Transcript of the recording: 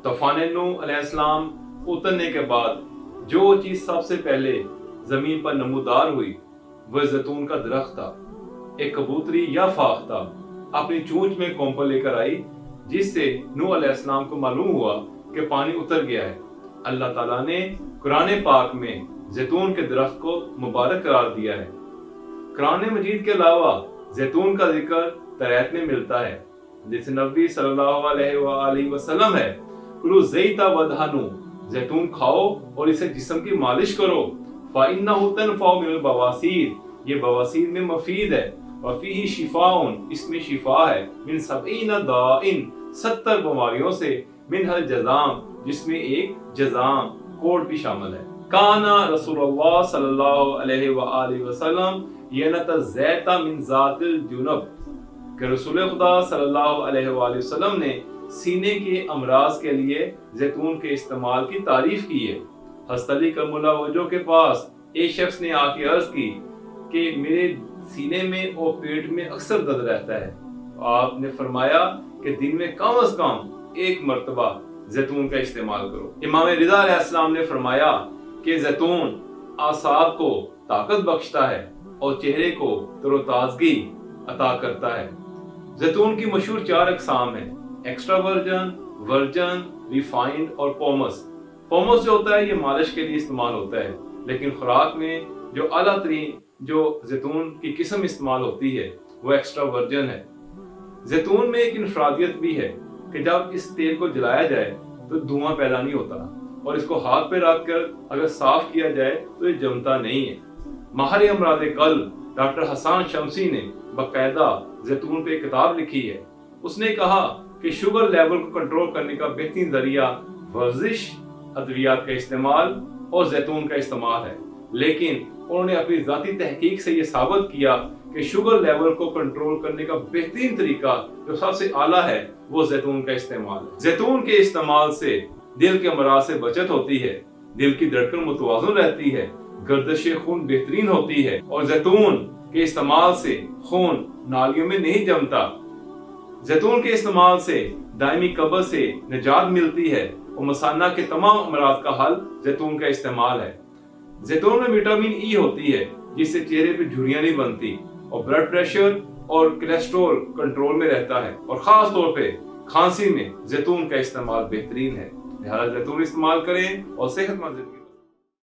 तूफान नूह अलैहिस्सलाम उतरने के बाद जो चीज सबसे पहले जमीन पर नमूदार हुई वह जैतून का दरख्त था। एक कबूतरी या फाख्ता अपनी चोंच में कोंपल लेकर आई, जिससे नूह अलैहिस्सलाम को मालूम हुआ कि पानी उतर गया है। अल्लाह ताला ने कुरान पाक में जैतून के दरख्त को मुबारक करार दिया है। कुरान मजीद के अलावा जैतून का जिक्र तौरात में मिलता है, जिसे नबी सल्लल्लाहु अलैहि वसल्लम है, कुलू ज़ैता वदहनु, जैतून खाओ और इसे जिस्म की मालिश करो, फ़इन्नहु तनफ़उ मिनल बवासीर, ये बवासीर में मफीद है, वफ़ीही शिफ़ाउन, इसमें शिफा है, मिन सबईना दाइन, 70 बीमारियों से, मिनहल जज़ाम, जिसमें एक जज़ाम कोढ़ भी शामिल है। काना रसूलुल्लाह सल्लल्लाहु अलैहि वसल्लम यनतज़ैता मिन ज़ातिल जुनब, कि रसूल खुदा सल्लल्लाहु अलैहि वसल्लम ने सीने के अमराज के लिए जैतून के इस्तेमाल की तारीफ की है। हज़रत अली करमुल्ला वजह के पास एक शख्स ने आके अर्ज की कि मेरे सीने में और पेट में अक्सर दर्द रहता है। आपने फरमाया कि दिन में कम अज कम एक मर्तबा जैतून का इस्तेमाल करो। इमाम रिज़ा अलैहिस्सलाम ने फरमाया कि जैतून आसाब को ताकत बख्शता है और चेहरे को तरोताजगी अता करता है। जैतून की मशहूर 4 अक़साम हैं, एक्स्ट्रा वर्जन, वर्जन, रिफाइंड और पोमस। पोमस जो होता है ये मालिश के लिए इस्तेमाल होता है, लेकिन खुराक में जो आला तरीन जो जैतून की किस्म इस्तेमाल होती है वो एक्स्ट्रा वर्जन है। जैतून में एक इनफरादियत भी है कि जब इस तेल को जलाया जाए तो धुआं पैदा नहीं होता, और इसको हाथ पे रख कर अगर साफ किया जाए तो ये जमता नहीं है। माहिर अमराद कल्ब डॉक्टर हसन शमसी ने बाकायदा जैतून पे किताब लिखी है। उसने कहा कि शुगर लेवल को कंट्रोल करने का बेहतरीन जरिया वर्जिश, अद्वियात का इस्तेमाल और जैतून का इस्तेमाल है, लेकिन उन्होंने अपनी जाती तहकीक से ये साबित किया कि शुगर लेवल को कंट्रोल करने का बेहतरीन तरीका जो सबसे आला है वो जैतून का इस्तेमाल है। जैतून के इस्तेमाल से दिल के अमराज से बचत होती है, दिल की धड़कन मुतवाज़िन रहती है, गर्दिश खून बेहतरीन होती है, और जैतून के इस्तेमाल से खून नालियों में नहीं जमता। जैतून के इस्तेमाल से दायमी कब्ज़ से निजात मिलती है और मसाना के तमाम अमराज का हल जैतून का इस्तेमाल है। जैतून में विटामिन ई होती है, जिससे चेहरे पे झुर्रियां नहीं बनती, और ब्लड प्रेशर और कोलेस्ट्रॉल कंट्रोल में रहता है, और खास तौर पे खांसी में जैतून का इस्तेमाल बेहतरीन है। लिहाजा जैतून इस्तेमाल करें और सेहतमंद जिंदगी